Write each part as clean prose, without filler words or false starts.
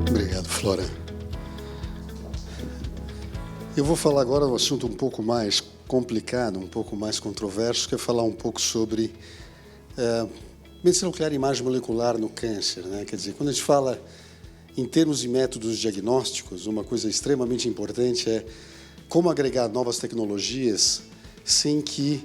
Obrigado, Flora. Eu vou falar agora um assunto um pouco mais complicado, um pouco mais controverso, que é falar um pouco sobre medicina nuclear e imagem molecular no câncer, né? Quer dizer, quando a gente fala em termos de métodos diagnósticos, uma coisa extremamente importante é como agregar novas tecnologias sem que,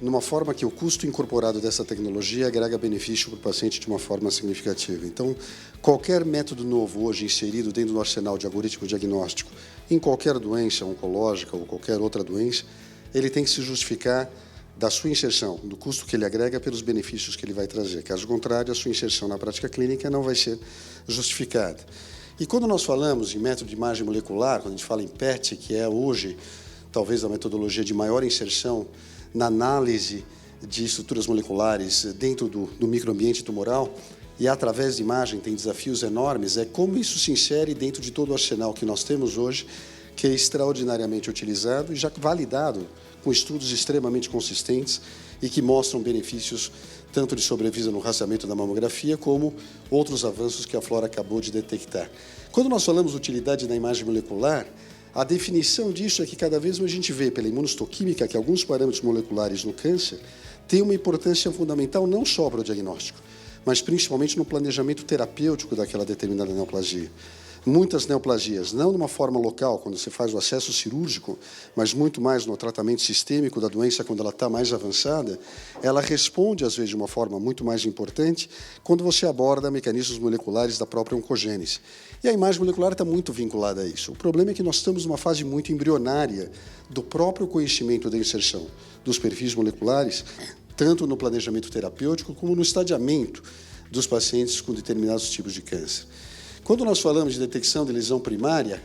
numa forma que o custo incorporado dessa tecnologia agrega benefício para o paciente de uma forma significativa. Então, qualquer método novo hoje inserido dentro do arsenal de algoritmo diagnóstico em qualquer doença oncológica ou qualquer outra doença, ele tem que se justificar da sua inserção, do custo que ele agrega pelos benefícios que ele vai trazer. Caso contrário, a sua inserção na prática clínica não vai ser justificada. E quando nós falamos em método de imagem molecular, quando a gente fala em PET, que é hoje talvez a metodologia de maior inserção na análise de estruturas moleculares dentro do microambiente tumoral, e através de imagem tem desafios enormes, é como isso se insere dentro de todo o arsenal que nós temos hoje, que é extraordinariamente utilizado e já validado com estudos extremamente consistentes e que mostram benefícios tanto de sobrevida no rastreamento da mamografia, como outros avanços que a Flora acabou de detectar. Quando nós falamos de utilidade da imagem molecular, a definição disso é que cada vez mais a gente vê pela imunohistoquímica que alguns parâmetros moleculares no câncer têm uma importância fundamental não só para o diagnóstico, mas principalmente no planejamento terapêutico daquela determinada neoplasia. Muitas neoplasias, não numa forma local, quando você faz o acesso cirúrgico, mas muito mais no tratamento sistêmico da doença, quando ela está mais avançada, ela responde, às vezes, de uma forma muito mais importante quando você aborda mecanismos moleculares da própria oncogênese. E a imagem molecular está muito vinculada a isso. O problema é que nós estamos numa fase muito embrionária do próprio conhecimento da inserção dos perfis moleculares, tanto no planejamento terapêutico como no estadiamento dos pacientes com determinados tipos de câncer. Quando nós falamos de detecção de lesão primária,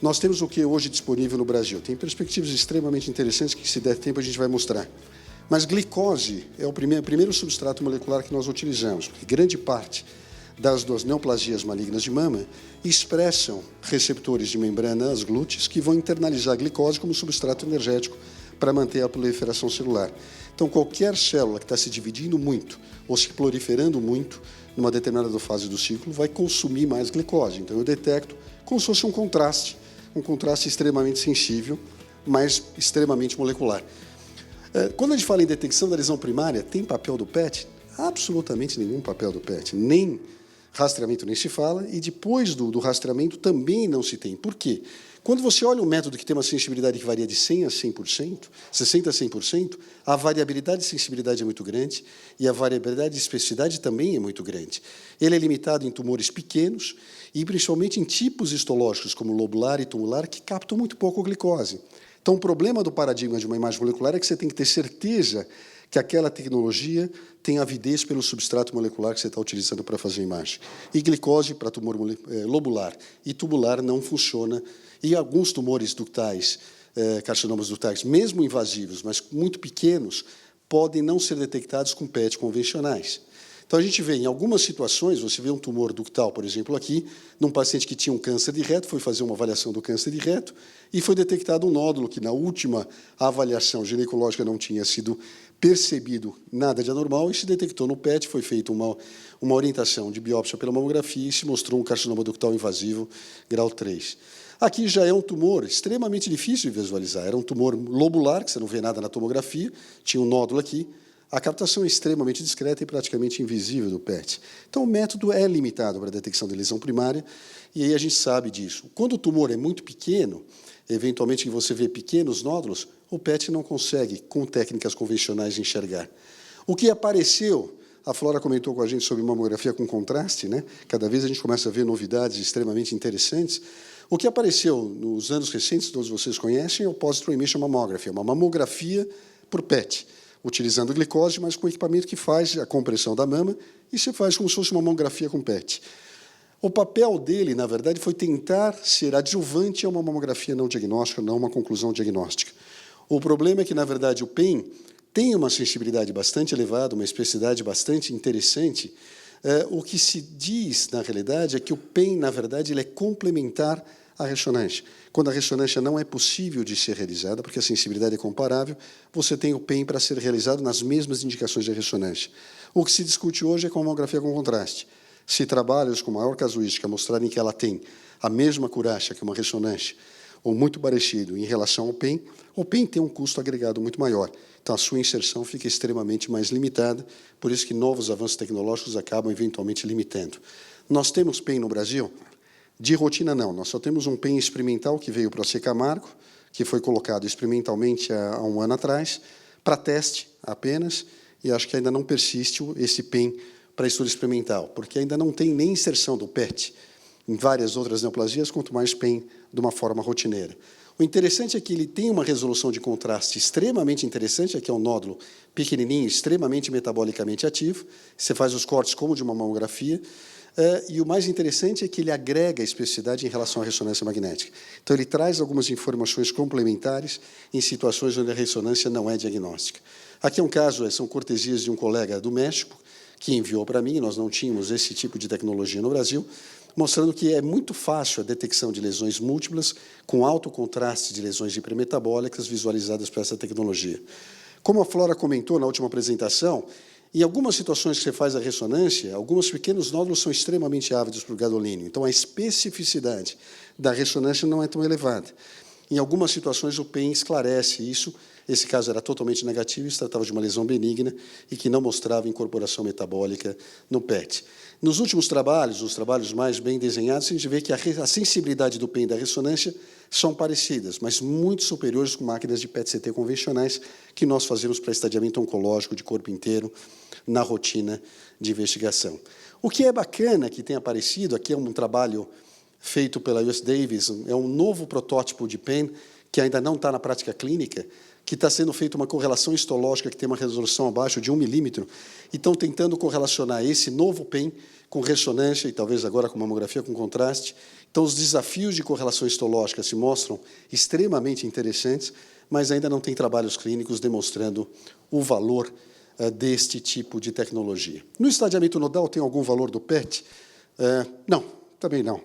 nós temos o que hoje disponível no Brasil. Tem perspectivas extremamente interessantes que, se der tempo, a gente vai mostrar. Mas glicose é o primeiro substrato molecular que nós utilizamos, porque grande parte das neoplasias malignas de mama expressam receptores de membrana, as glúteos, que vão internalizar a glicose como substrato energético para manter a proliferação celular. Então, qualquer célula que está se dividindo muito ou se proliferando muito numa determinada fase do ciclo vai consumir mais glicose. Então, eu detecto como se fosse um contraste extremamente sensível, mas extremamente molecular. Quando a gente fala em detecção da lesão primária, tem papel do PET? Absolutamente nenhum papel do PET, nem rastreamento nem se fala, e depois do rastreamento também não se tem. Por quê? Quando você olha um método que tem uma sensibilidade que varia de 100% a 100%, 60% a 100%, a variabilidade de sensibilidade é muito grande e a variabilidade de especificidade também é muito grande. Ele é limitado em tumores pequenos e principalmente em tipos histológicos, como lobular e tumular, que captam muito pouco glicose. Então, o problema do paradigma de uma imagem molecular é que você tem que ter certeza que aquela tecnologia tem avidez pelo substrato molecular que você está utilizando para fazer a imagem. E glicose para tumor lobular e tubular não funciona. E alguns tumores ductais, carcinomas ductais, mesmo invasivos, mas muito pequenos, podem não ser detectados com PET convencionais. Então, a gente vê, em algumas situações, você vê um tumor ductal, por exemplo, aqui, num paciente que tinha um câncer de reto, foi fazer uma avaliação do câncer de reto e foi detectado um nódulo que, na última avaliação ginecológica, não tinha sido percebido nada de anormal e se detectou no PET, foi feita uma orientação de biópsia pela mamografia e se mostrou um carcinoma ductal invasivo grau 3. Aqui já é um tumor extremamente difícil de visualizar. Era um tumor lobular, que você não vê nada na tomografia, tinha um nódulo aqui. A captação é extremamente discreta e praticamente invisível do PET. Então, o método é limitado para a detecção de lesão primária, e aí a gente sabe disso. Quando o tumor é muito pequeno, eventualmente que você vê pequenos nódulos, o PET não consegue, com técnicas convencionais, enxergar. O que apareceu, a Flora comentou com a gente sobre mamografia com contraste, né? Cada vez a gente começa a ver novidades extremamente interessantes. O que apareceu nos anos recentes, todos vocês conhecem, é o Positron Emission Mammography, uma mamografia por PET, utilizando glicose, mas com equipamento que faz a compressão da mama e se faz como se fosse uma mamografia com PET. O papel dele, na verdade, foi tentar ser adjuvante a uma mamografia não diagnóstica, não uma conclusão diagnóstica. O problema é que, na verdade, o PEM tem uma sensibilidade bastante elevada, uma especificidade bastante interessante. O que se diz, na realidade, é que o PEM, na verdade, ele é complementar a ressonância. Quando a ressonância não é possível de ser realizada, porque a sensibilidade é comparável, você tem o PEM para ser realizado nas mesmas indicações de ressonância. O que se discute hoje é com mamografia com contraste. Se trabalhos com maior casuística mostrarem que ela tem a mesma acurácia que uma ressonância, ou muito parecido em relação ao PEM, o PEM tem um custo agregado muito maior. Então, a sua inserção fica extremamente mais limitada, por isso que novos avanços tecnológicos acabam, eventualmente, limitando. Nós temos PEM no Brasil? De rotina, não. Nós só temos um PEM experimental que veio para a C. Camargo, que foi colocado experimentalmente há um ano atrás, para teste apenas, e acho que ainda não persiste esse PEM para estudo experimental, porque ainda não tem nem inserção do PET em várias outras neoplasias, quanto mais PEM de uma forma rotineira. O interessante é que ele tem uma resolução de contraste extremamente interessante, aqui é um nódulo pequenininho, extremamente metabolicamente ativo, você faz os cortes como de uma mamografia, e o mais interessante é que ele agrega especificidade em relação à ressonância magnética. Então, ele traz algumas informações complementares em situações onde a ressonância não é diagnóstica. Aqui é um caso, são cortesias de um colega do México, que enviou para mim, nós não tínhamos esse tipo de tecnologia no Brasil, mostrando que é muito fácil a detecção de lesões múltiplas com alto contraste de lesões hipermetabólicas visualizadas por essa tecnologia. Como a Flora comentou na última apresentação, em algumas situações que você faz a ressonância, alguns pequenos nódulos são extremamente ávidos para o gadolínio, então a especificidade da ressonância não é tão elevada. Em algumas situações, o PEM esclarece isso. Esse caso era totalmente negativo, se tratava de uma lesão benigna e que não mostrava incorporação metabólica no PET. Nos últimos trabalhos, os trabalhos mais bem desenhados, a gente vê que a sensibilidade do PEM e da ressonância são parecidas, mas muito superiores com máquinas de PET-CT convencionais que nós fazemos para estadiamento oncológico de corpo inteiro na rotina de investigação. O que é bacana que tem aparecido, aqui é um trabalho feito pela US Davis, é um novo protótipo de PEN, que ainda não está na prática clínica, que está sendo feita uma correlação histológica que tem uma resolução abaixo de 1 milímetro, e estão tentando correlacionar esse novo PEN com ressonância, e talvez agora com mamografia com contraste. Então, os desafios de correlação histológica se mostram extremamente interessantes, mas ainda não tem trabalhos clínicos demonstrando o valor deste tipo de tecnologia. No estadiamento nodal, tem algum valor do PET? Não, também não.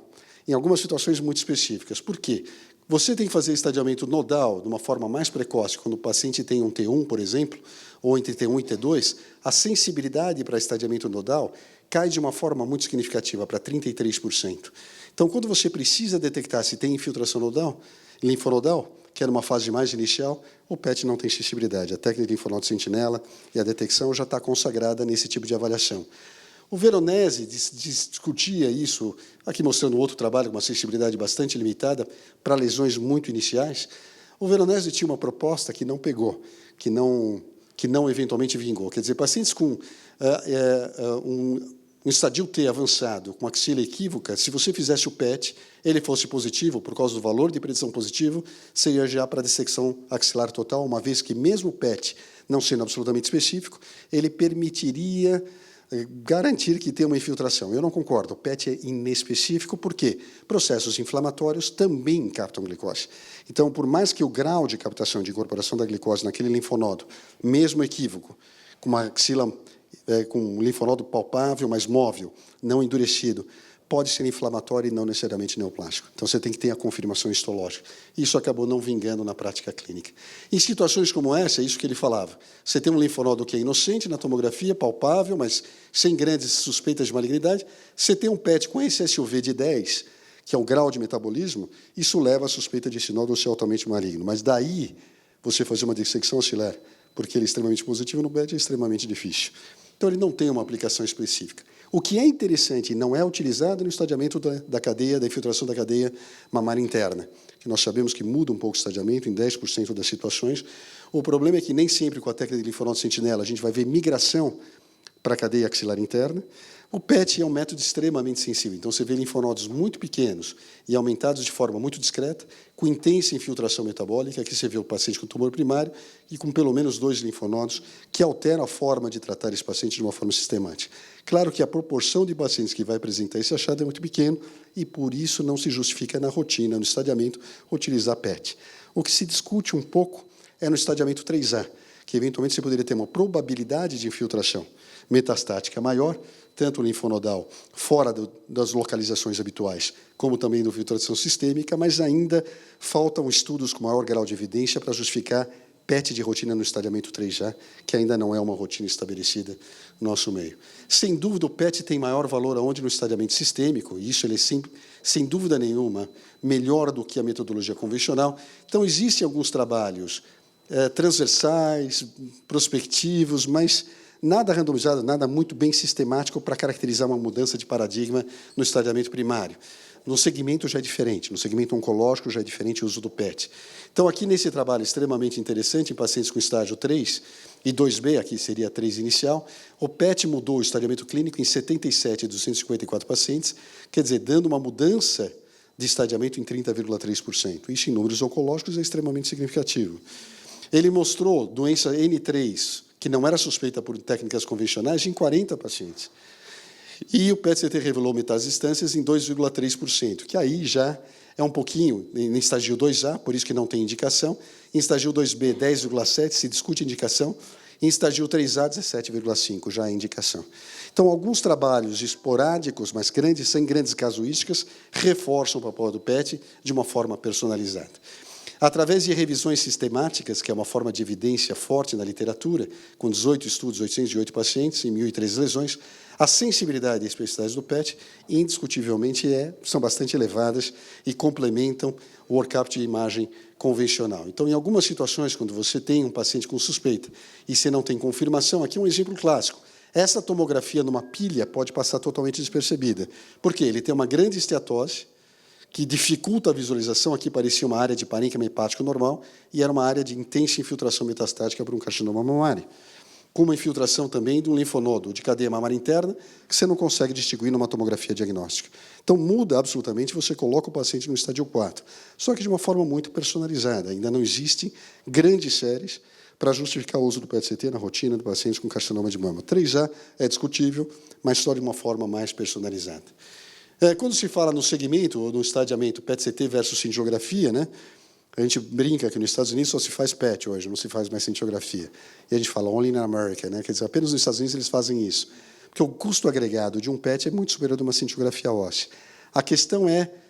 Em algumas situações muito específicas. Por quê? Você tem que fazer estadiamento nodal de uma forma mais precoce, quando o paciente tem um T1, por exemplo, ou entre T1 e T2, a sensibilidade para estadiamento nodal cai de uma forma muito significativa, para 33%. Então, quando você precisa detectar se tem infiltração nodal, linfonodal, que era uma fase mais inicial, o PET não tem sensibilidade. A técnica de linfonodo sentinela e a detecção já está consagrada nesse tipo de avaliação. O Veronese discutia isso, aqui mostrando outro trabalho com uma sensibilidade bastante limitada para lesões muito iniciais. O Veronese tinha uma proposta que não pegou, que não eventualmente vingou. Quer dizer, pacientes com um estadio T avançado, com axila equívoca, se você fizesse o PET, ele fosse positivo, por causa do valor de predição positivo, seria já para dissecção axilar total, uma vez que mesmo o PET, não sendo absolutamente específico, ele permitiria garantir que tem uma infiltração. Eu não concordo. O PET é inespecífico, porque processos inflamatórios também captam glicose. Então, por mais que o grau de captação de incorporação da glicose naquele linfonodo, mesmo equívoco, com uma axila com um linfonodo palpável, mas móvel, não endurecido, pode ser inflamatório e não necessariamente neoplástico. Então, você tem que ter a confirmação histológica. Isso acabou não vingando na prática clínica. Em situações como essa, é isso que ele falava. Você tem um linfonodo que é inocente na tomografia, palpável, mas sem grandes suspeitas de malignidade. Você tem um PET com SSUV de 10, que é o grau de metabolismo, isso leva à suspeita de esse nódulo ser altamente maligno. Mas daí, você fazer uma dissecção axilar, porque ele é extremamente positivo no PET, é extremamente difícil. Então, ele não tem uma aplicação específica. O que é interessante e não é utilizado no estadiamento da cadeia, da infiltração da cadeia mamária interna, que nós sabemos que muda um pouco o estadiamento em 10% das situações. O problema é que nem sempre com a técnica de linfonodo sentinela a gente vai ver migração para a cadeia axilar interna. O PET é um método extremamente sensível, então você vê linfonodos muito pequenos e aumentados de forma muito discreta, com intensa infiltração metabólica. Aqui você vê o paciente com tumor primário e com pelo menos 2 linfonodos, que alteram a forma de tratar esse paciente de uma forma sistemática. Claro que a proporção de pacientes que vai apresentar esse achado é muito pequeno e, por isso, não se justifica na rotina, no estadiamento, utilizar PET. O que se discute um pouco é no estadiamento 3A, que eventualmente você poderia ter uma probabilidade de infiltração metastática maior, tanto linfonodal fora das localizações habituais, como também do filtração sistêmica, mas ainda faltam estudos com maior grau de evidência para justificar PET de rotina no estadiamento 3A, que ainda não é uma rotina estabelecida no nosso meio. Sem dúvida, o PET tem maior valor aonde no estadiamento sistêmico, e isso ele é sempre, sem dúvida nenhuma, melhor do que a metodologia convencional. Então, existem alguns trabalhos transversais, prospectivos, mas nada randomizado, nada muito bem sistemático para caracterizar uma mudança de paradigma no estadiamento primário. No segmento já é diferente, no segmento oncológico já é diferente o uso do PET. Então, aqui nesse trabalho extremamente interessante, em pacientes com estágio 3 e 2B, aqui seria 3 inicial, o PET mudou o estadiamento clínico em 77 de 254 pacientes, quer dizer, dando uma mudança de estadiamento em 30,3%. Isso, em números oncológicos, é extremamente significativo. Ele mostrou doença N3, que não era suspeita por técnicas convencionais, em 40 pacientes. E o PET-CT revelou metasistâncias em 2,3%, que aí já é um pouquinho, em estágio 2A, por isso que não tem indicação. Em estágio 2B, 10,7%, se discute indicação. Em estágio 3A, 17,5%, já é indicação. Então, alguns trabalhos esporádicos, mas grandes, sem grandes casuísticas, reforçam o papel do PET de uma forma personalizada. Através de revisões sistemáticas, que é uma forma de evidência forte na literatura, com 18 estudos, 808 pacientes e 1.003 lesões, a sensibilidade e a especificidade do PET, indiscutivelmente, são bastante elevadas e complementam o workup de imagem convencional. Então, em algumas situações, quando você tem um paciente com suspeita e você não tem confirmação, aqui é um exemplo clássico. Essa tomografia numa pilha pode passar totalmente despercebida. Por quê? Ele tem uma grande esteatose, que dificulta a visualização. Aqui parecia uma área de parênquima hepático normal e era uma área de intensa infiltração metastática para um carcinoma mamário, com uma infiltração também de um linfonodo de cadeia mamária interna, que você não consegue distinguir numa tomografia diagnóstica. Então, muda absolutamente, você coloca o paciente no estádio 4, só que de uma forma muito personalizada. Ainda não existem grandes séries para justificar o uso do PET-CT na rotina de pacientes com carcinoma de mama. 3A é discutível, mas só de uma forma mais personalizada. Quando se fala no segmento, ou no estadiamento PET-CT versus cintigrafia, né, a gente brinca que nos Estados Unidos só se faz PET hoje, não se faz mais cintigrafia. E a gente fala only in America, né, quer dizer, apenas nos Estados Unidos eles fazem isso. Porque o custo agregado de um PET é muito superior a uma cintigrafia óssea. A questão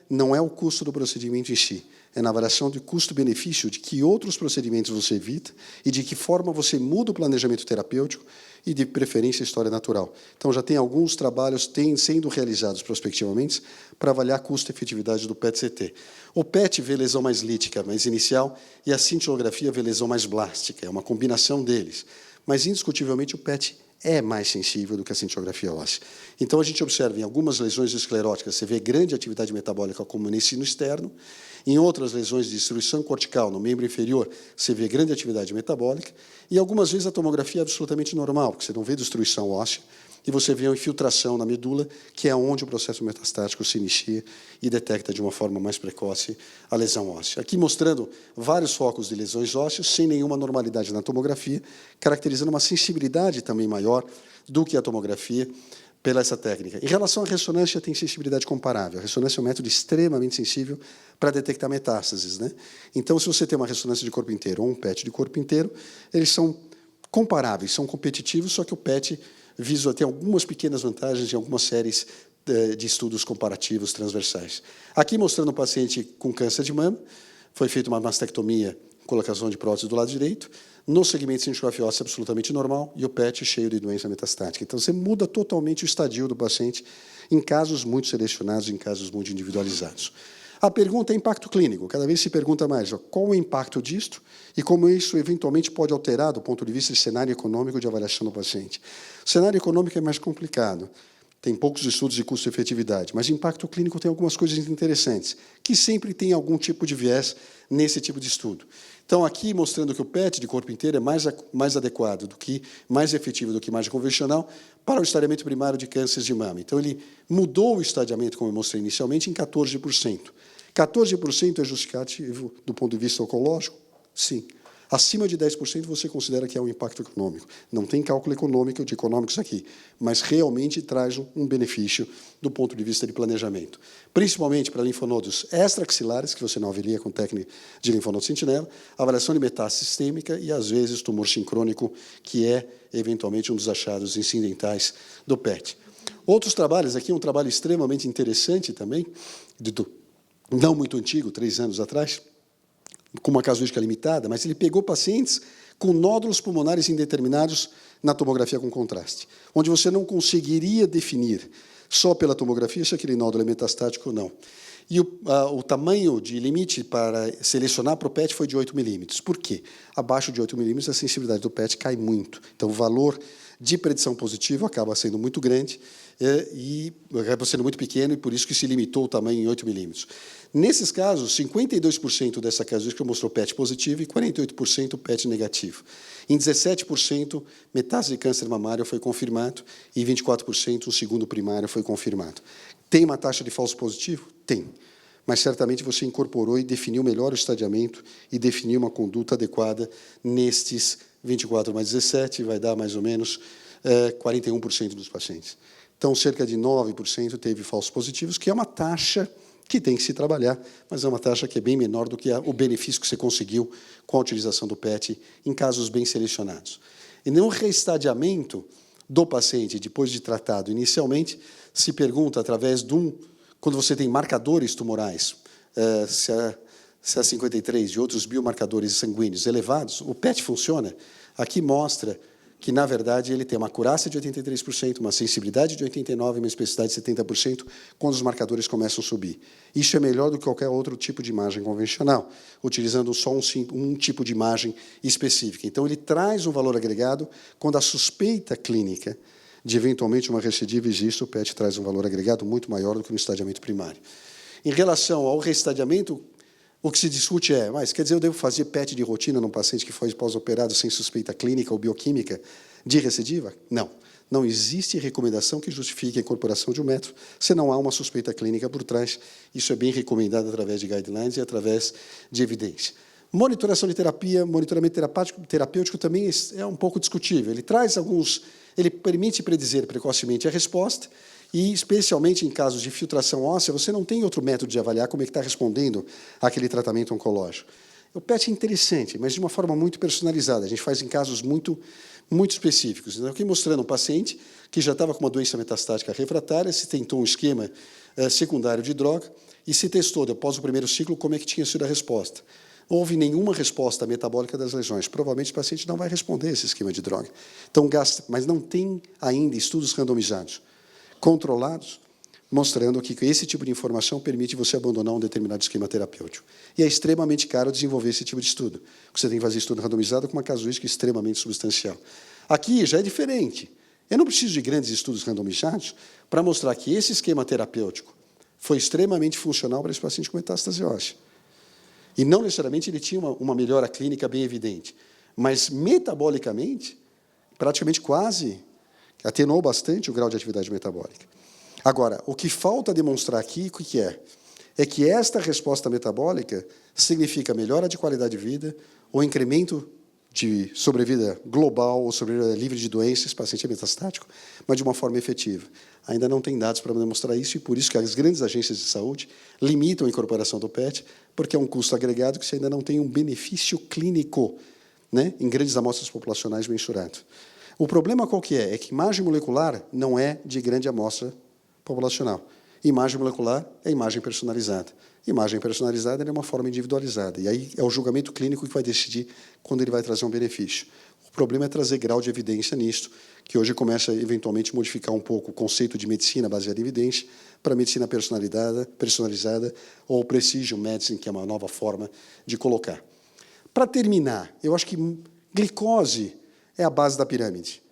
não é o custo do procedimento em si, é na avaliação de custo-benefício de que outros procedimentos você evita e de que forma você muda o planejamento terapêutico e, de preferência, a história natural. Então, já tem alguns trabalhos sendo realizados prospectivamente para avaliar a custo-efetividade do PET-CT. O PET vê lesão mais lítica, mais inicial, e a cintilografia vê lesão mais blástica, é uma combinação deles. Mas, indiscutivelmente, o PET é mais sensível do que a cintilografia óssea. Então, a gente observa em algumas lesões escleróticas, você vê grande atividade metabólica como no ensino externo. Em outras lesões de destruição cortical, no membro inferior, você vê grande atividade metabólica. E, algumas vezes, a tomografia é absolutamente normal, porque você não vê destruição óssea, e você vê a infiltração na medula, que é onde o processo metastático se inicia e detecta de uma forma mais precoce a lesão óssea. Aqui mostrando vários focos de lesões ósseas, sem nenhuma normalidade na tomografia, caracterizando uma sensibilidade também maior do que a tomografia pela essa técnica. Em relação à ressonância, tem sensibilidade comparável. A ressonância é um método extremamente sensível para detectar metástases, né? Então, se você tem uma ressonância de corpo inteiro ou um PET de corpo inteiro, eles são comparáveis, são competitivos, só que o PET tem algumas pequenas vantagens em algumas séries de estudos comparativos transversais. Aqui mostrando um paciente com câncer de mama, foi feita uma mastectomia, colocação de prótese do lado direito, no segmento cintigrafia óssea absolutamente normal e o PET cheio de doença metastática. Então, você muda totalmente o estadio do paciente em casos muito selecionados, em casos muito individualizados. A pergunta é impacto clínico. Cada vez se pergunta mais qual o impacto disto e como isso eventualmente pode alterar do ponto de vista de cenário econômico de avaliação do paciente. O cenário econômico é mais complicado. Tem poucos estudos de custo-efetividade, mas impacto clínico tem algumas coisas interessantes, que sempre tem algum tipo de viés nesse tipo de estudo. Então, aqui mostrando que o PET de corpo inteiro é mais adequado, mais efetivo do que imagem convencional para o estadiamento primário de cânceres de mama. Então, ele mudou o estadiamento, como eu mostrei inicialmente, em 14%. 14% é justificativo do ponto de vista oncológico? Sim. Acima de 10% você considera que é um impacto econômico. Não tem cálculo econômico de econômicos aqui, mas realmente traz um benefício do ponto de vista de planejamento. Principalmente para linfonodos extraxilares, que você não avalia com técnica de linfonodo sentinela, avaliação de metástase sistêmica e, às vezes, tumor sincrônico, que é, eventualmente, um dos achados incidentais do PET. Outros trabalhos, aqui um trabalho extremamente interessante também, não muito antigo, 3 anos atrás, com uma casuística limitada, mas ele pegou pacientes com nódulos pulmonares indeterminados na tomografia com contraste, onde você não conseguiria definir só pela tomografia se aquele nódulo é metastático ou não. E o tamanho de limite para selecionar para o PET foi de 8 milímetros. Por quê? Abaixo de 8 milímetros, a sensibilidade do PET cai muito. Então, o valor de predição positivo acaba sendo muito grande e acaba sendo muito pequeno, e por isso que se limitou o tamanho em 8 milímetros. Nesses casos, 52% dessa casuística mostrou PET positivo e 48% PET negativo. Em 17%, metástase de câncer mamário foi confirmado e 24% o segundo primário foi confirmado. Tem uma taxa de falso positivo? Tem. Mas, certamente, você incorporou e definiu melhor o estadiamento e definiu uma conduta adequada nestes 24 mais 17, vai dar mais ou menos 41% dos pacientes. Então, cerca de 9% teve falsos positivos, que é uma taxa que tem que se trabalhar, mas é uma taxa que é bem menor do que o benefício que você conseguiu com a utilização do PET em casos bem selecionados. E no reestadiamento do paciente, depois de tratado inicialmente, se pergunta, através de quando você tem marcadores tumorais, CA53 e outros biomarcadores sanguíneos elevados, o PET funciona. Aqui mostra que, na verdade, ele tem uma acurácia de 83%, uma sensibilidade de 89% e uma especificidade de 70% quando os marcadores começam a subir. Isso é melhor do que qualquer outro tipo de imagem convencional, utilizando só um tipo de imagem específica. Então, ele traz um valor agregado quando a suspeita clínica de, eventualmente, uma recidiva existe, o PET traz um valor agregado muito maior do que no estadiamento primário. Em relação ao reestadiamento, o que se discute é, mas quer dizer, eu devo fazer PET de rotina num paciente que foi pós-operado sem suspeita clínica ou bioquímica de recidiva? Não. Não existe recomendação que justifique a incorporação de um método se não há uma suspeita clínica por trás. Isso é bem recomendado através de guidelines e através de evidência. Monitoração de terapia, monitoramento terapêutico também é um pouco discutível. Ele permite predizer precocemente a resposta, e, especialmente em casos de filtração óssea, você não tem outro método de avaliar como é que está respondendo àquele tratamento oncológico. O PET é interessante, mas de uma forma muito personalizada. A gente faz em casos muito específicos. Então, aqui mostrando um paciente que já estava com uma doença metastática refratária, se tentou um esquema secundário de droga e se testou, após o primeiro ciclo, como é que tinha sido a resposta. Não houve nenhuma resposta metabólica das lesões. Provavelmente o paciente não vai responder a esse esquema de droga. Então, gasta, mas não tem ainda estudos randomizados controlados, mostrando que esse tipo de informação permite você abandonar um determinado esquema terapêutico. E é extremamente caro desenvolver esse tipo de estudo. Você tem que fazer estudo randomizado com uma casuística extremamente substancial. Aqui já é diferente. Eu não preciso de grandes estudos randomizados para mostrar que esse esquema terapêutico foi extremamente funcional para esse paciente com metástase óssea. E não necessariamente ele tinha uma melhora clínica bem evidente, mas metabolicamente, praticamente quase atenuou bastante o grau de atividade metabólica. Agora, o que falta demonstrar aqui, o que é? É que esta resposta metabólica significa melhora de qualidade de vida ou incremento de sobrevida global ou sobrevida livre de doenças, esse paciente é metastático, mas de uma forma efetiva. Ainda não tem dados para demonstrar isso, e por isso que as grandes agências de saúde limitam a incorporação do PET, porque é um custo agregado que você ainda não tem um benefício clínico, né, em grandes amostras populacionais mensurado. O problema qual que é? É que imagem molecular não é de grande amostra populacional. Imagem molecular é imagem personalizada. Imagem personalizada é uma forma individualizada. E aí é o julgamento clínico que vai decidir quando ele vai trazer um benefício. O problema é trazer grau de evidência nisto, que hoje começa a, eventualmente, modificar um pouco o conceito de medicina baseada em evidência para medicina personalizada ou precision medicine, que é uma nova forma de colocar. Para terminar, eu acho que glicose é a base da pirâmide.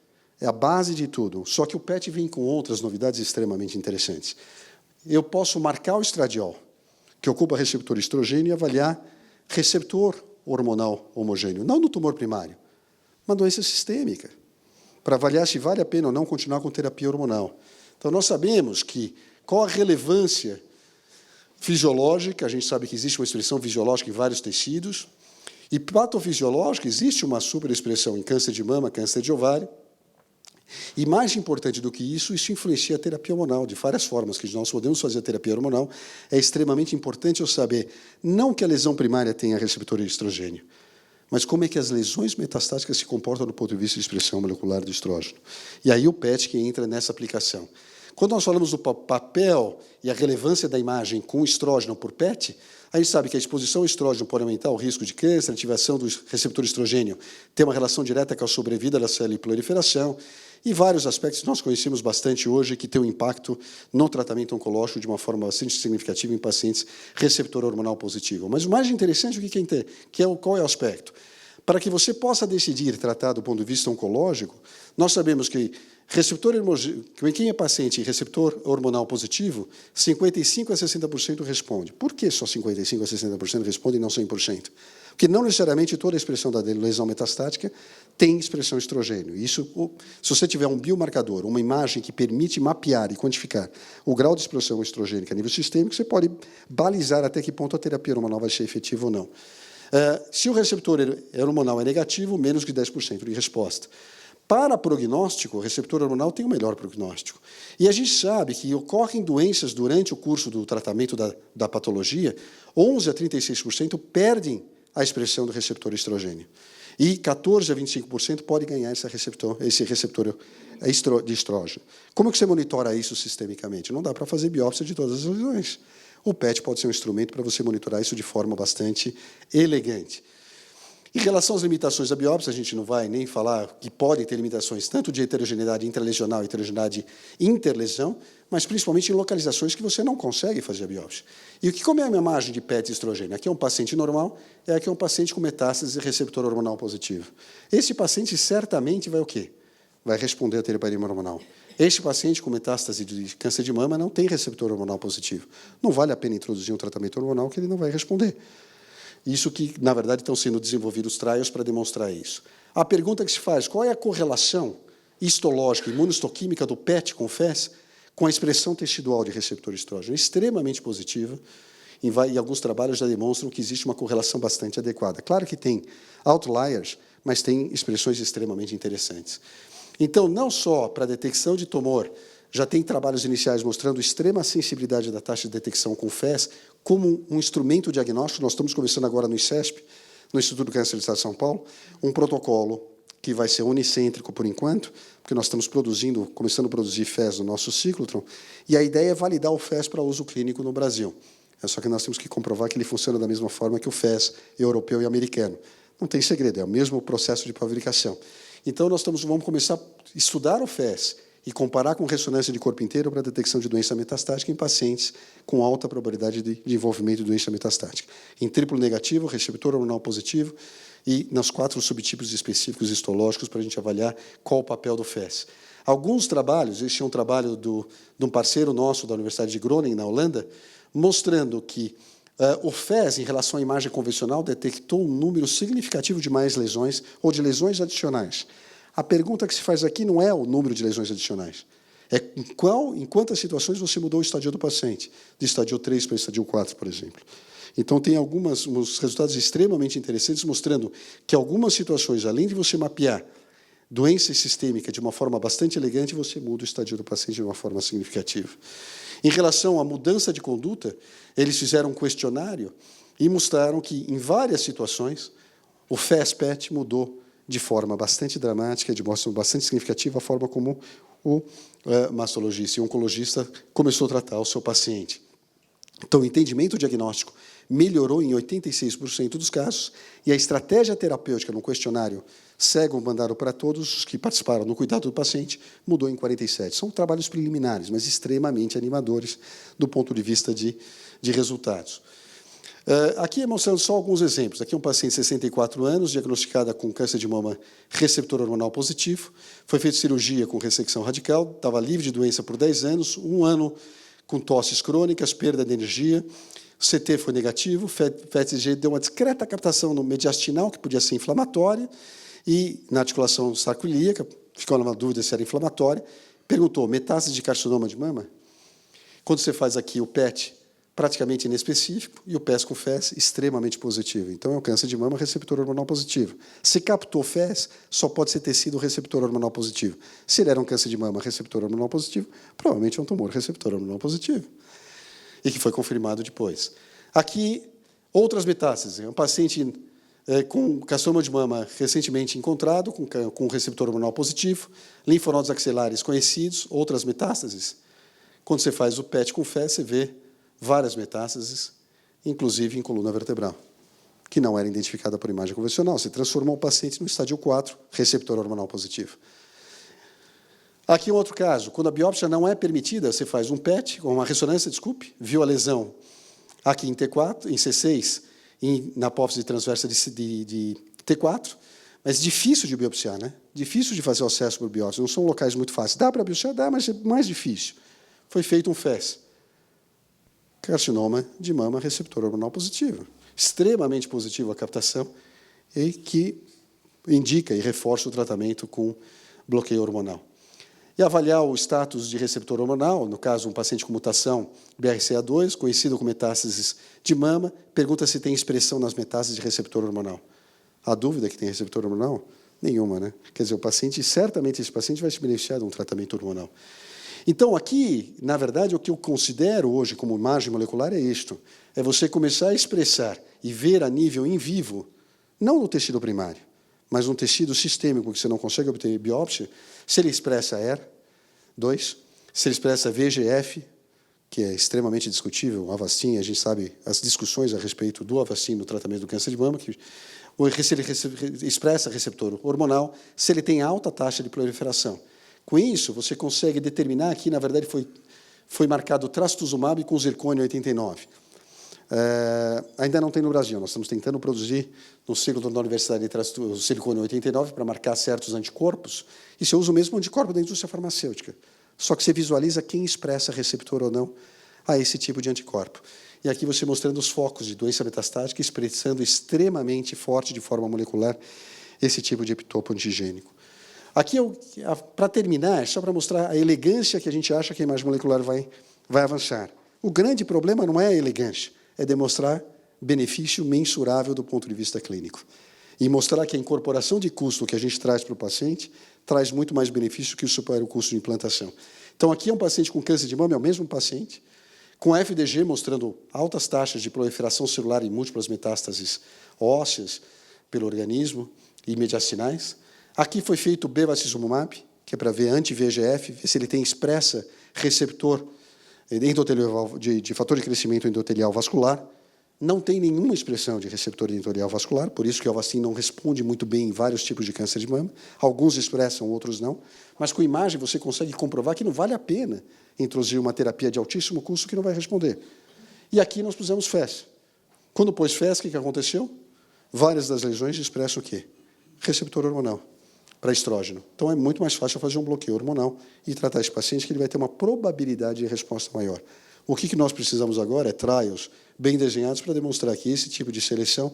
É a base de tudo. Só que o PET vem com outras novidades extremamente interessantes. Eu posso marcar o estradiol, que ocupa receptor estrogênio, e avaliar receptor hormonal homogêneo, não no tumor primário, uma doença sistêmica, para avaliar se vale a pena ou não continuar com terapia hormonal. Então, nós sabemos qual a relevância fisiológica, a gente sabe que existe uma expressão fisiológica em vários tecidos, e patofisiológica, existe uma superexpressão em câncer de mama, câncer de ovário, e mais importante do que isso influencia a terapia hormonal, de várias formas que nós podemos fazer a terapia hormonal. É extremamente importante eu saber, não que a lesão primária tenha receptor de estrogênio, mas como é que as lesões metastáticas se comportam do ponto de vista de expressão molecular do estrógeno. E aí o PET que entra nessa aplicação. Quando nós falamos do papel e a relevância da imagem com estrógeno por PET, a gente sabe que a exposição ao estrógeno pode aumentar o risco de câncer, a ativação do receptor estrogênio tem uma relação direta com a sobrevida da célula e proliferação, e vários aspectos que nós conhecemos bastante hoje que têm um impacto no tratamento oncológico de uma forma bastante significativa em pacientes receptor hormonal positivo. Mas o mais interessante, qual é o aspecto? Para que você possa decidir tratar do ponto de vista oncológico, nós sabemos que quem é paciente em receptor hormonal positivo, 55% a 60% responde. Por que só 55% a 60% responde e não 100%? Porque não necessariamente toda a expressão da lesão metastática tem expressão estrogênio. Isso, se você tiver um biomarcador, uma imagem que permite mapear e quantificar o grau de expressão estrogênica a nível sistêmico, você pode balizar até que ponto a terapia hormonal vai ser efetiva ou não. Se o receptor hormonal é negativo, menos de 10% de resposta. Para prognóstico, o receptor hormonal tem o melhor prognóstico. E a gente sabe que ocorrem doenças durante o curso do tratamento da patologia, 11% a 36% perdem a expressão do receptor estrogênio. E 14% a 25% pode ganhar esse receptor de estrógeno. Como que você monitora isso sistemicamente? Não dá para fazer biópsia de todas as lesões. O PET pode ser um instrumento para você monitorar isso de forma bastante elegante. Em relação às limitações da biópsia, a gente não vai nem falar que podem ter limitações tanto de heterogeneidade intralesional e heterogeneidade interlesão, mas principalmente em localizações que você não consegue fazer a biópsia. E como é a minha margem de PET estrogênio? Aqui é um paciente normal, aqui é um paciente com metástase e receptor hormonal positivo. Esse paciente certamente vai o quê? Vai responder à terapia hormonal. Este paciente com metástase de câncer de mama não tem receptor hormonal positivo. Não vale a pena introduzir um tratamento hormonal que ele não vai responder. Isso que, na verdade, estão sendo desenvolvidos trials para demonstrar isso. A pergunta que se faz, qual é a correlação histológica, imunohistoquímica do PET com FES com a expressão tecidual de receptor estrógeno? Extremamente positiva, e alguns trabalhos já demonstram que existe uma correlação bastante adequada. Claro que tem outliers, mas tem expressões extremamente interessantes. Então, não só para a detecção de tumor, já tem trabalhos iniciais mostrando extrema sensibilidade da taxa de detecção com FES como um instrumento diagnóstico. Nós estamos começando agora no ICESP, no Instituto do Câncer do Estado de São Paulo, um protocolo que vai ser unicêntrico por enquanto, porque nós estamos começando a produzir FES no nosso ciclotron, e a ideia é validar o FES para uso clínico no Brasil. Só que nós temos que comprovar que ele funciona da mesma forma que o FES europeu e americano. Não tem segredo, é o mesmo processo de fabricação. Então, nós vamos começar a estudar o FES e comparar com ressonância de corpo inteiro para a detecção de doença metastática em pacientes com alta probabilidade de envolvimento de doença metastática. Em triplo negativo, receptor hormonal positivo e nos 4 subtipos específicos histológicos para a gente avaliar qual o papel do FES. Alguns trabalhos, este é um trabalho de um parceiro nosso da Universidade de Groningen, na Holanda, mostrando que o FES, em relação à imagem convencional, detectou um número significativo de mais lesões ou de lesões adicionais. A pergunta que se faz aqui não é o número de lesões adicionais. É em quantas situações você mudou o estadio do paciente, de estadio 3 para estadio 4, por exemplo. Então, tem uns resultados extremamente interessantes mostrando que algumas situações, além de você mapear doença sistêmica de uma forma bastante elegante, você muda o estadio do paciente de uma forma significativa. Em relação à mudança de conduta, eles fizeram um questionário e mostraram que, em várias situações, o FES-PET mudou de forma bastante dramática, de forma bastante significativa, a forma como o mastologista e o oncologista começou a tratar o seu paciente. Então, o entendimento diagnóstico melhorou em 86% dos casos, e a estratégia terapêutica no questionário cego mandado para todos os que participaram no cuidado do paciente mudou em 47%. São trabalhos preliminares, mas extremamente animadores do ponto de vista de resultados. Aqui mostrando só alguns exemplos. Aqui um paciente de 64 anos, diagnosticada com câncer de mama receptor hormonal positivo, foi feita cirurgia com ressecção radical, estava livre de doença por 10 anos, 1 ano com tosses crônicas, perda de energia, CT foi negativo, FET-G deu uma discreta captação no mediastinal, que podia ser inflamatória, e na articulação sarcoilíaca, ficou numa dúvida se era inflamatória, perguntou, metástase de carcinoma de mama? Quando você faz aqui o PET, praticamente inespecífico, e o PES com FES extremamente positivo. Então, é um câncer de mama receptor hormonal positivo. Se captou FES, só pode ser tecido receptor hormonal positivo. Se ele era um câncer de mama receptor hormonal positivo, provavelmente é um tumor receptor hormonal positivo. E que foi confirmado depois. Aqui, outras metástases. Um paciente com carcinoma de mama recentemente encontrado, com receptor hormonal positivo, linfonodos axilares conhecidos, outras metástases. Quando você faz o PET com FES, você vê várias metástases, inclusive em coluna vertebral, que não era identificada por imagem convencional. Você transformou o paciente no estádio 4, receptor hormonal positivo. Aqui um outro caso. Quando a biópsia não é permitida, você faz um PET, uma ressonância, desculpe, viu a lesão aqui em T4, em C6, na apófise transversa de T4, mas difícil de biopsiar, né? Difícil de fazer o acesso por biópsia. Não são locais muito fáceis. Dá para biopsiar? Dá, mas é mais difícil. Foi feito um FES. Carcinoma de mama receptor hormonal positivo. Extremamente positivo a captação e que indica e reforça o tratamento com bloqueio hormonal. E avaliar o status de receptor hormonal, no caso, um paciente com mutação BRCA2, conhecido com metástases de mama, pergunta se tem expressão nas metástases de receptor hormonal. A dúvida é que tem receptor hormonal? Nenhuma, né? Quer dizer, o paciente, certamente esse paciente vai se beneficiar de um tratamento hormonal. Então, aqui, na verdade, o que eu considero hoje como imagem molecular é isto. É você começar a expressar e ver a nível in vivo, não no tecido primário, mas no tecido sistêmico, que você não consegue obter biópsia, se ele expressa ER2, se ele expressa VEGF, que é extremamente discutível, o Avastin, a gente sabe as discussões a respeito do Avastin no tratamento do câncer de mama, se ele expressa receptor hormonal, se ele tem alta taxa de proliferação. Com isso, você consegue determinar que, na verdade, foi marcado trastuzumab com zircônio 89. Ainda não tem no Brasil, nós estamos tentando produzir no ciclo da Universidade de zircônio 89 para marcar certos anticorpos, e você usa o mesmo anticorpo da indústria farmacêutica, só que você visualiza quem expressa receptor ou não a esse tipo de anticorpo. E aqui você mostrando os focos de doença metastática, expressando extremamente forte, de forma molecular, esse tipo de epitopo antigênico. Aqui, para terminar, só para mostrar a elegância que a gente acha que a imagem molecular vai avançar. O grande problema não é a elegância, é demonstrar benefício mensurável do ponto de vista clínico. E mostrar que a incorporação de custo que a gente traz para o paciente traz muito mais benefício que o custo de implantação. Então, aqui é um paciente com câncer de mama, é o mesmo paciente, com FDG mostrando altas taxas de proliferação celular em múltiplas metástases ósseas pelo organismo e mediastinais. Aqui foi feito o bevacizumab, que é para ver anti-VEGF, ver se ele tem expressa receptor de fator de crescimento endotelial vascular. Não tem nenhuma expressão de receptor endotelial vascular, por isso que o Avastin não responde muito bem em vários tipos de câncer de mama. Alguns expressam, outros não. Mas com imagem você consegue comprovar que não vale a pena introduzir uma terapia de altíssimo custo que não vai responder. E aqui nós pusemos FES. Quando pôs FES, o que aconteceu? Várias das lesões expressam o quê? Receptor hormonal para estrógeno. Então, é muito mais fácil fazer um bloqueio hormonal e tratar esse paciente que ele vai ter uma probabilidade de resposta maior. O que nós precisamos agora é trials bem desenhados para demonstrar que esse tipo de seleção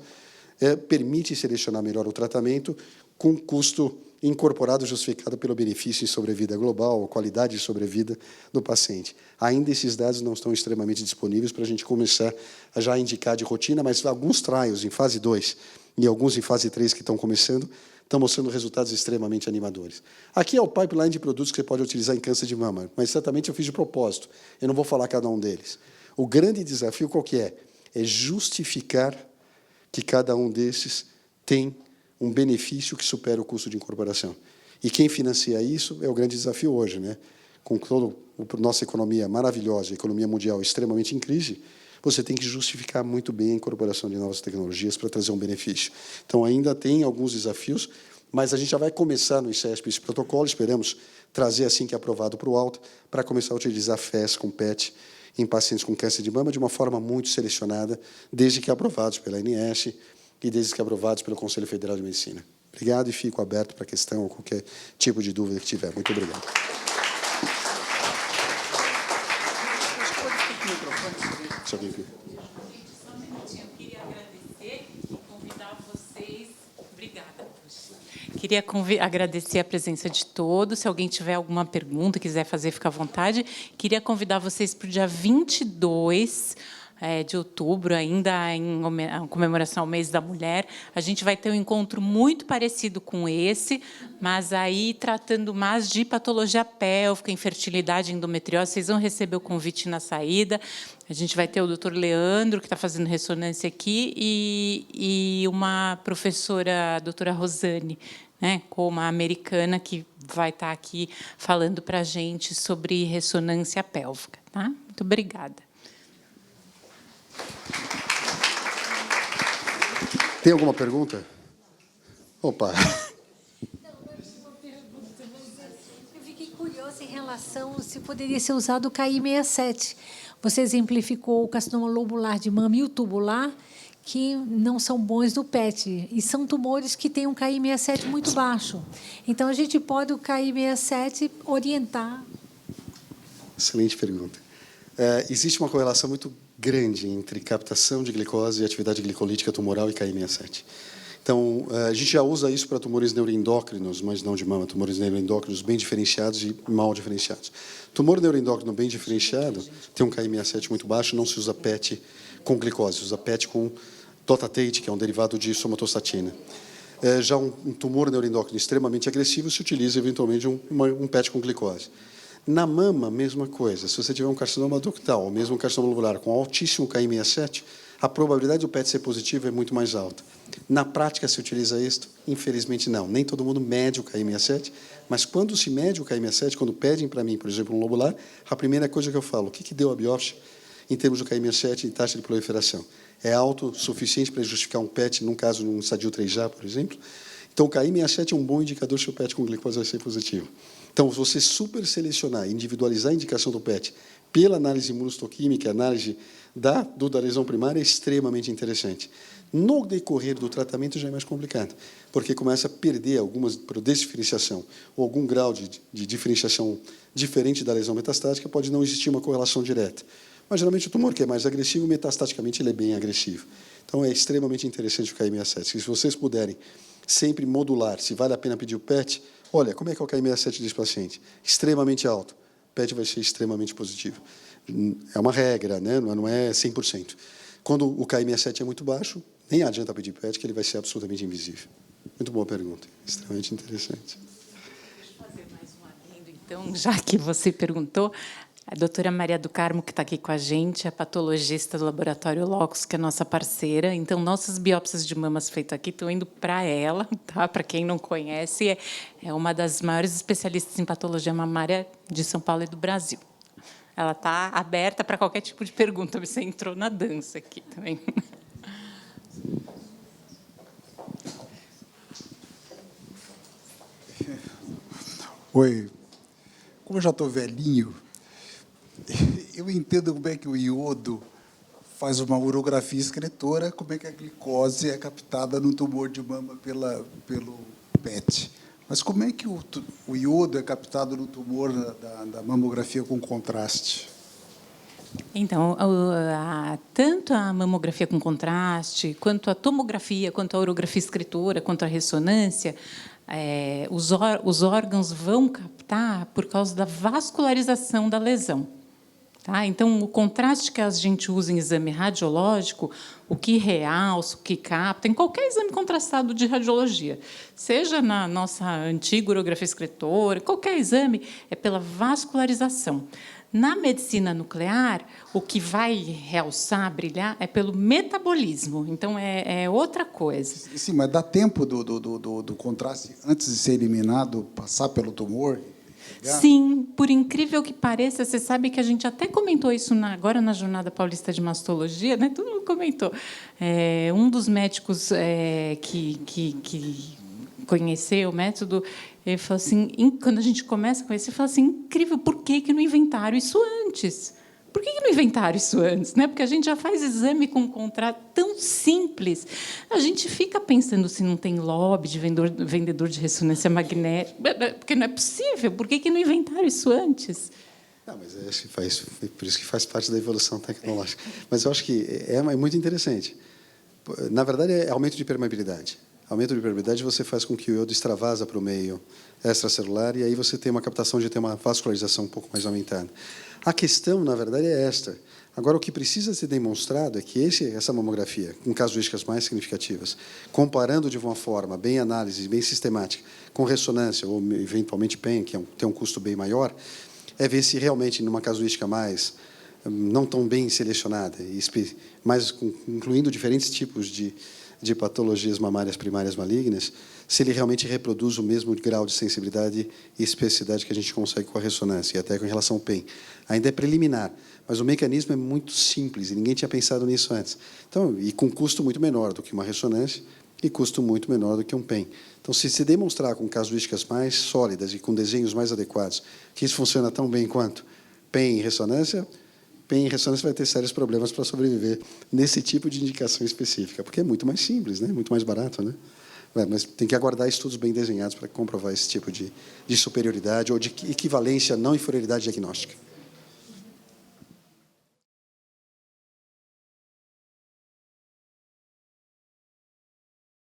permite selecionar melhor o tratamento com custo incorporado justificado pelo benefício em sobrevida global, qualidade de sobrevida do paciente. Ainda esses dados não estão extremamente disponíveis para a gente começar a já indicar de rotina, mas alguns trials em fase 2 e alguns em fase 3 que estão começando, estão mostrando resultados extremamente animadores. Aqui é o pipeline de produtos que você pode utilizar em câncer de mama, mas certamente eu fiz de propósito. Eu não vou falar cada um deles. O grande desafio qual que é? É justificar que cada um desses tem um benefício que supera o custo de incorporação. E quem financia isso é o grande desafio hoje, né? Com toda a nossa economia maravilhosa, a economia mundial extremamente em crise, você tem que justificar muito bem a incorporação de novas tecnologias para trazer um benefício. Então, ainda tem alguns desafios, mas a gente já vai começar no ICESP esse protocolo, esperamos trazer assim que é aprovado para o alto, para começar a utilizar FES com PET em pacientes com câncer de mama de uma forma muito selecionada, desde que aprovados pela ANS e desde que aprovados pelo Conselho Federal de Medicina. Obrigado e fico aberto para questão ou qualquer tipo de dúvida que tiver. Muito obrigado. Só um minutinho, eu queria agradecer e convidar vocês. Obrigada. Queria agradecer a presença de todos. Se alguém tiver alguma pergunta, quiser fazer, fica à vontade. Queria convidar vocês para o dia 22 de outubro, ainda em comemoração ao Mês da Mulher. A gente vai ter um encontro muito parecido com esse, mas aí tratando mais de patologia pélvica, infertilidade, endometriose. Vocês vão receber o convite na saída. A gente vai ter o doutor Leandro, que está fazendo ressonância aqui, e uma professora, a doutora Rosane, né, como uma americana, que vai estar aqui falando para a gente sobre ressonância pélvica. Tá? Muito obrigada. Tem alguma pergunta? Opa! Eu fiquei curiosa em relação se poderia ser usado o KI67. Você exemplificou o carcinoma lobular de mama e o tubular, que não são bons no PET, e são tumores que têm um KI67 muito baixo. Então, a gente pode, o KI67, orientar. Excelente pergunta. Existe uma correlação muito grande entre captação de glicose e atividade glicolítica tumoral e KI67. Então, a gente já usa isso para tumores neuroendócrinos, mas não de mama, tumores neuroendócrinos bem diferenciados e mal diferenciados. Tumor neuroendócrino bem diferenciado tem um KI67 muito baixo, não se usa PET com glicose, se usa PET com dotatate, que é um derivado de somatostatina. Já um tumor neuroendócrino extremamente agressivo, se utiliza, eventualmente, um PET com glicose. Na mama, mesma coisa. Se você tiver um carcinoma ductal, ou mesmo um carcinoma lobular com altíssimo KI67, a probabilidade do PET ser positivo é muito mais alta. Na prática, se utiliza isto? Infelizmente, não. Nem todo mundo mede o KI67, mas quando se mede o KI67, quando pedem para mim, por exemplo, um lobular, a primeira coisa que eu falo, o que deu a biópsia em termos do KI67 e taxa de proliferação? É autossuficiente para justificar um PET, num caso, num estadio 3A, por exemplo? Então, o KI67 é um bom indicador se o PET com glicose vai ser positivo. Então, se você super selecionar, individualizar a indicação do PET pela análise imunohistoquímica, análise da lesão primária, é extremamente interessante. No decorrer do tratamento já é mais complicado, porque começa a perder algumas, por desdiferenciação, ou algum grau de diferenciação diferente da lesão metastática, pode não existir uma correlação direta. Mas, geralmente, o tumor que é mais agressivo, metastaticamente, ele é bem agressivo. Então, é extremamente interessante o KI67. Se vocês puderem sempre modular, se vale a pena pedir o PET, olha, como é que é o KI67 desse paciente? Extremamente alto. O PET vai ser extremamente positivo. É uma regra, né? Não é 100%. Quando o KI67 é muito baixo, nem adianta pedir PET, que ele vai ser absolutamente invisível. Muito boa pergunta, extremamente interessante. Deixa eu fazer mais um adendo, então, já que você perguntou. A doutora Maria do Carmo, que está aqui com a gente, é patologista do Laboratório Locus, que é nossa parceira. Então, nossas biópsias de mamas feitas aqui estão indo para ela, tá? Para quem não conhece, é uma das maiores especialistas em patologia mamária de São Paulo e do Brasil. Ela está aberta para qualquer tipo de pergunta. Você entrou na dança aqui também. Oi. Como eu já estou velhinho, eu entendo como é que o iodo faz uma urografia excretora, como é que a glicose é captada no tumor de mama pelo PET. Mas como é que o iodo é captado no tumor da mamografia com contraste? Então, tanto a mamografia com contraste, quanto a tomografia, quanto a urografia excretora, quanto a ressonância, os órgãos vão captar por causa da vascularização da lesão. Tá? Então, o contraste que a gente usa em exame radiológico, o que realça, o que capta, em qualquer exame contrastado de radiologia, seja na nossa antiga urografia excretora, qualquer exame, é pela vascularização. Na medicina nuclear, o que vai realçar, brilhar, é pelo metabolismo. Então, é outra coisa. Sim, mas dá tempo do contraste, antes de ser eliminado, passar pelo tumor? Sim, por incrível que pareça, você sabe que a gente até comentou isso agora na Jornada Paulista de Mastologia, né? Todo mundo comentou. Um dos médicos que conheceu o método, ele falou assim, quando a gente começa a conhecer, fala assim, incrível, por que não inventaram isso antes? Por que não inventaram isso antes? Né? Porque a gente já faz exame com um contrato tão simples. A gente fica pensando se não tem lobby de vendedor de ressonância magnética, porque não é possível. Por que não inventaram isso antes? Não, mas por isso que faz parte da evolução tecnológica. Mas eu acho que é muito interessante. Na verdade, é aumento de permeabilidade. Aumento de permeabilidade você faz com que o iodo extravasa para o meio extracelular e aí você tem uma captação de ter uma vascularização um pouco mais aumentada. A questão, na verdade, é esta. Agora, o que precisa ser demonstrado é que essa mamografia, com casuísticas mais significativas, comparando de uma forma bem análise, bem sistemática, com ressonância, ou eventualmente PEN, que tem um custo bem maior, é ver se realmente, numa casuística mais não tão bem selecionada, mas incluindo diferentes tipos de de patologias mamárias primárias malignas, se ele realmente reproduz o mesmo grau de sensibilidade e especificidade que a gente consegue com a ressonância, e até com relação ao PEM. Ainda é preliminar, mas o mecanismo é muito simples, e ninguém tinha pensado nisso antes. Então, e com custo muito menor do que uma ressonância, e custo muito menor do que um PEM. Então, se demonstrar com casuísticas mais sólidas e com desenhos mais adequados que isso funciona tão bem quanto PEM e ressonância vai ter sérios problemas para sobreviver nesse tipo de indicação específica, porque é muito mais simples, né? Muito mais barato, né? Mas tem que aguardar estudos bem desenhados para comprovar esse tipo de superioridade ou de equivalência, não inferioridade diagnóstica.